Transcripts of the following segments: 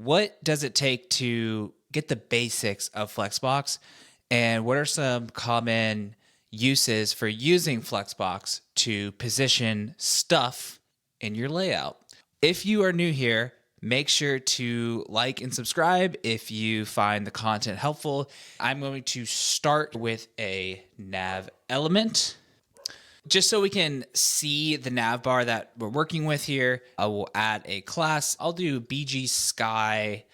what does it take to get the basics of Flexbox? And what are some common uses for using Flexbox to position stuff in your layout? If you are new here, make sure to like and subscribe if you find the content helpful. I'm going to start with a nav element. Just so we can see the nav bar that we're working with here, I will add a class. I'll do BG Sky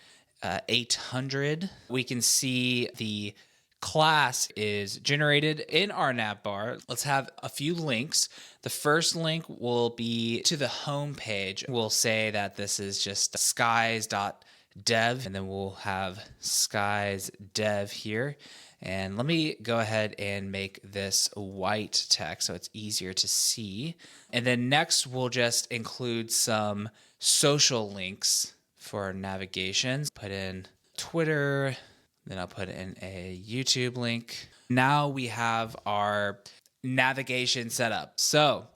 800. We can see the class is generated in our nav bar. Let's have a few links. The first link will be to the home page. We'll say that this is just skies.dev, and then we'll have skies dev here. And let me go ahead and make this white text so it's easier to see. And then next, we'll just include some social links for our navigations. Put in Twitter, then I'll put in a YouTube link. Now we have our navigation set up. So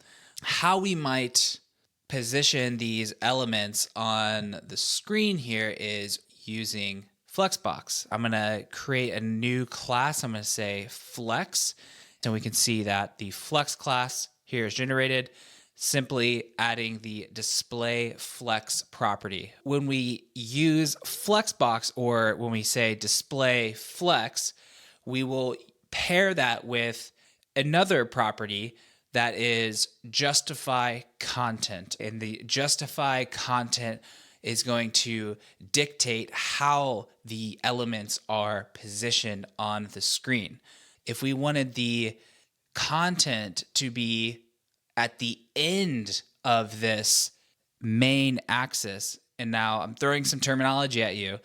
how we might position these elements on the screen here is using Flexbox. I'm going to create a new class. I'm going to say Flex. And we can see that the Flex class here is generated, simply adding the display flex property. When we use Flexbox, or when we say display flex, we will pair that with another property that is justify content. And the justify content is going to dictate how the elements are positioned on the screen. If we wanted the content to be at the end of this main axis, and now I'm throwing some terminology at you.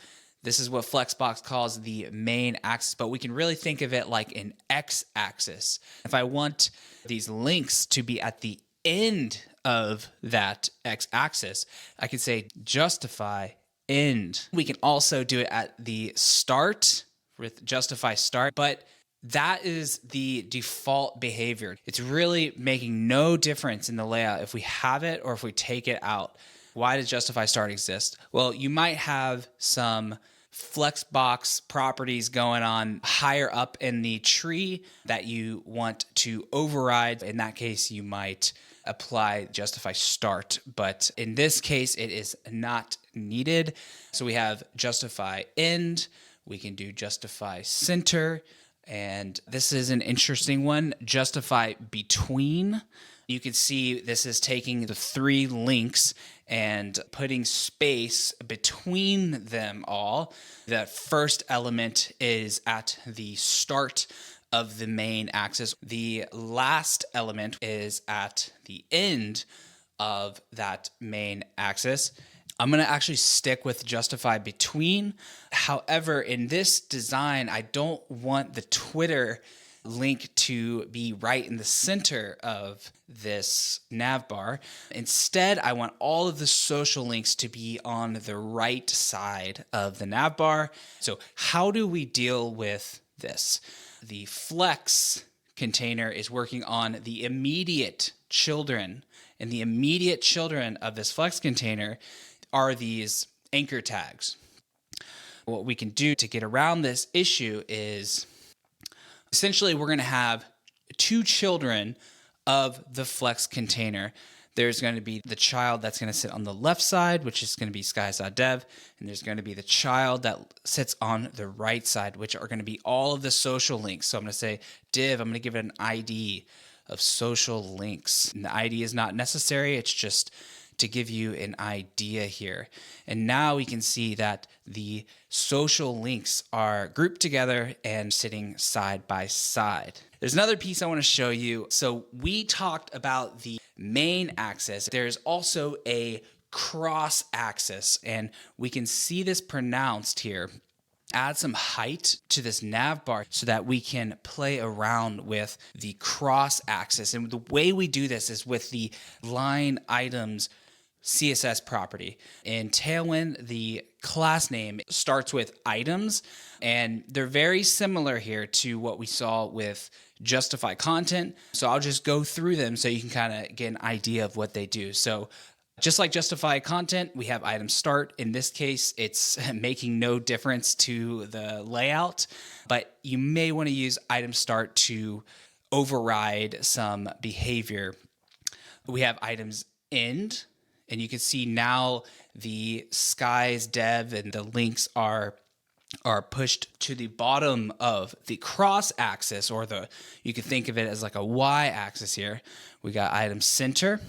This is what Flexbox calls the main axis, but we can really think of it like an x-axis. If I want these links to be at the end of that x-axis, I can say justify end. We can also do it at the start with justify start, but that is the default behavior. It's really making no difference in the layout if we have it or if we take it out. Why does justify start exist? Well, you might have some Flexbox properties going on higher up in the tree that you want to override. In that case, you might apply justify start, but in this case, it is not needed. So we have justify end. We can do justify center. And this is an interesting one, justify between. You can see this is taking the three links and putting space between them all. The first element is at the start of the main axis. The last element is at the end of that main axis. I'm going to actually stick with justify between. However, in this design, I don't want the Twitter link to be right in the center of this nav bar. Instead, I want all of the social links to be on the right side of the nav bar. So how do we deal with this? The Flex container is working on the immediate children, and the immediate children of this Flex container are these anchor tags. What we can do to get around this issue is essentially we're going to have two children of the Flex container. There's going to be the child that's going to sit on the left side, which is going to be skies.dev, and there's going to be the child that sits on the right side, which are going to be all of the social links. So I'm going to say div, I'm going to give it an ID of social links. And the ID is not necessary. It's just to give you an idea here. And now we can see that the social links are grouped together and sitting side by side. There's another piece I want to show you. So we talked about the main axis. There's also a cross axis, and we can see this pronounced here. Add some height to this nav bar so that we can play around with the cross axis. And the way we do this is with the line items CSS property. In Tailwind, the class name starts with items, and they're very similar here to what we saw with justify content. So I'll just go through them so you can kind of get an idea of what they do. So Just like justify content, we have item start. In this case, it's making no difference to the layout, but you may want to use item start to override some behavior. We have items end, and you can see now the skies dev and the links are pushed to the bottom of the cross axis, or you can think of it as like a Y axis here. We got item center.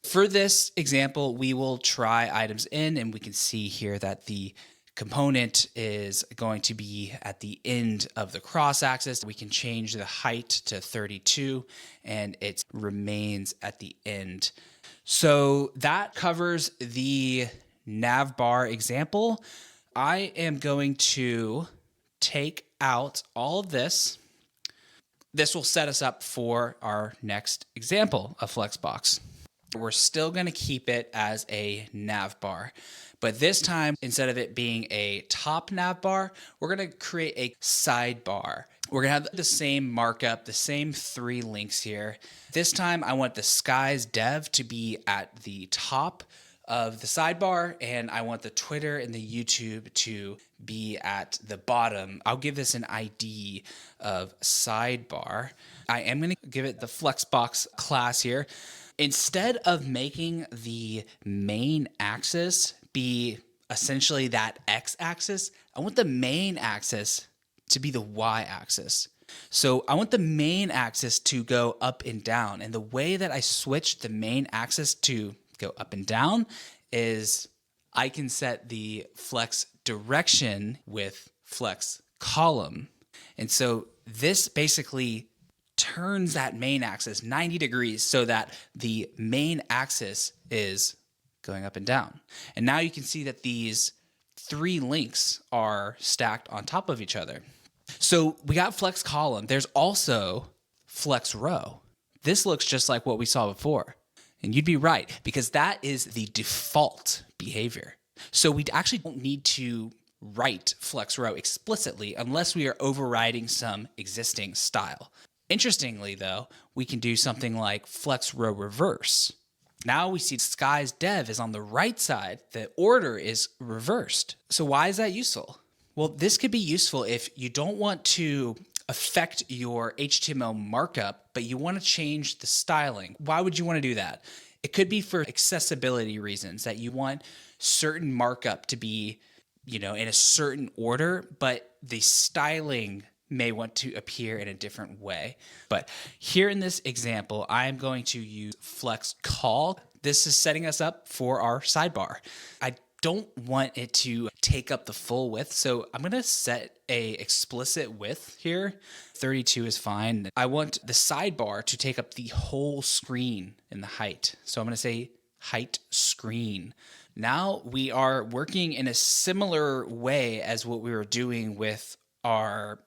For this example, we will try items in, and we can see here that the component is going to be at the end of the cross axis. We can change the height to 32 and it remains at the end. So that covers the navbar example. I am going to take out all of this. This will set us up for our next example of Flexbox. We're still going to keep it as a navbar, but this time, instead of it being a top navbar, we're going to create a sidebar. We're going to have the same markup, the same 3 links here. This time, I want the skies dev to be at the top of the sidebar, and I want the Twitter and the YouTube to be at the bottom. I'll give this an ID of sidebar. I am going to give it the Flexbox class here. Instead of making the main axis be essentially that x-axis, I want the main axis to be the y-axis. So I want the main axis to go up and down. And the way that I switch the main axis to go up and down is I can set the flex direction with flex column. And so this basically turns that main axis 90 degrees so that the main axis is going up and down. And now you can see that these 3 links are stacked on top of each other. So we got flex column. There's also flex row. This looks just like what we saw before. And you'd be right, because that is the default behavior. So we actually don't need to write flex row explicitly unless we are overriding some existing style. Interestingly, though, we can do something like flex row reverse. Now we see skies dev is on the right side. The order is reversed. So why is that useful? Well, this could be useful if you don't want to affect your HTML markup, but you want to change the styling. Why would you want to do that? It could be for accessibility reasons, that you want certain markup to be, in a certain order, but the styling may want to appear in a different way. But here in this example, I'm going to use flex call. This is setting us up for our sidebar. I don't want it to take up the full width, so I'm going to set a explicit width here. 32 is fine. I want the sidebar to take up the whole screen in the height. So I'm going to say height screen. Now we are working in a similar way as what we were doing with our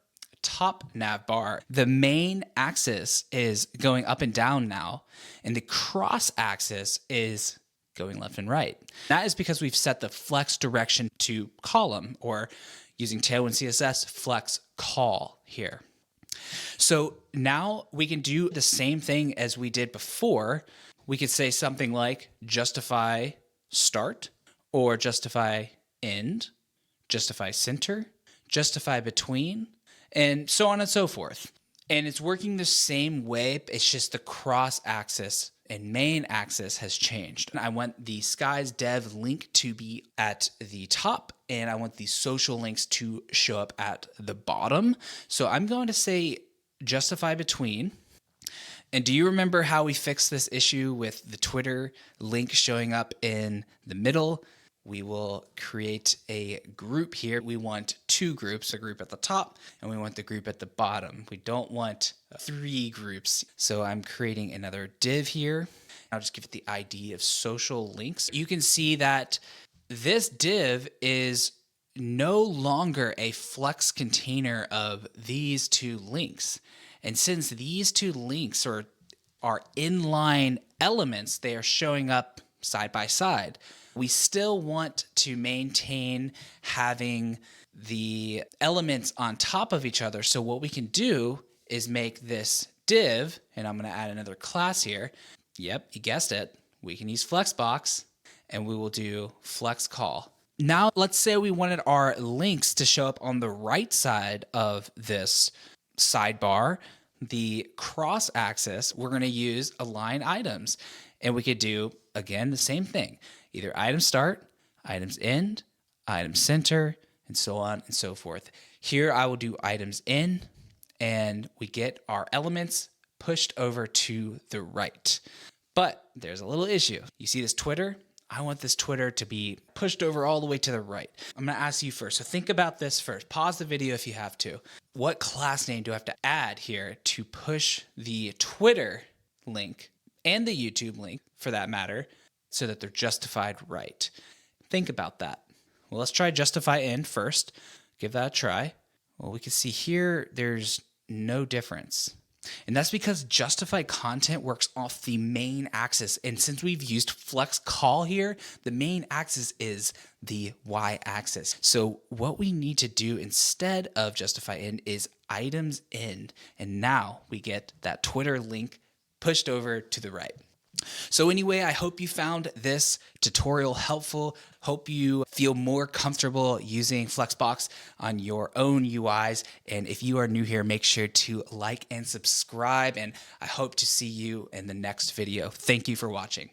top nav bar. The main axis is going up and down now, and the cross axis is going left and right. That is because we've set the flex direction to column, or using Tailwind CSS, flex call here. So now we can do the same thing as we did before. We could say something like justify start, or justify end, justify center, justify between, and so on and so forth. And it's working the same way, it's just the cross axis and main axis has changed. I want the skies dev link to be at the top, and I want the social links to show up at the bottom. So I'm going to say justify between. And do you remember how we fixed this issue with the Twitter link showing up in the middle? We will create a group here. We want 2 groups, a group at the top, and we want the group at the bottom. We don't want 3 groups. So I'm creating another div here. I'll just give it the ID of social links. You can see that this div is no longer a flex container of these 2 links. And since these 2 links are inline elements, they are showing up side by side. We still want to maintain having the elements on top of each other. So what we can do is make this div, and I'm going to add another class here. Yep, you guessed it. we can use Flexbox and we will do flex call. Now, let's say we wanted our links to show up on the right side of this sidebar, the cross axis. We're going to use align items, and we could do, again, the same thing, either item start, items end, item center, and so on and so forth. Here I will do items in, and we get our elements pushed over to the right. But there's a little issue. You see this Twitter? I want this Twitter to be pushed over all the way to the right. I'm going to ask you first. So think about this first. Pause the video if you have to. What class name do I have to add here to push the Twitter link and the YouTube link, for that matter, so that they're justified right? Think about that. Well, let's try justify in first. Give that a try. Well, we can see here there's no difference. And that's because justified content works off the main axis. And since we've used flex call here, the main axis is the y-axis. So what we need to do instead of justify in is items in. And now we get that Twitter link pushed over to the right. So anyway, I hope you found this tutorial helpful. Hope you feel more comfortable using Flexbox on your own UIs. And if you are new here, make sure to like and subscribe. And I hope to see you in the next video. Thank you for watching.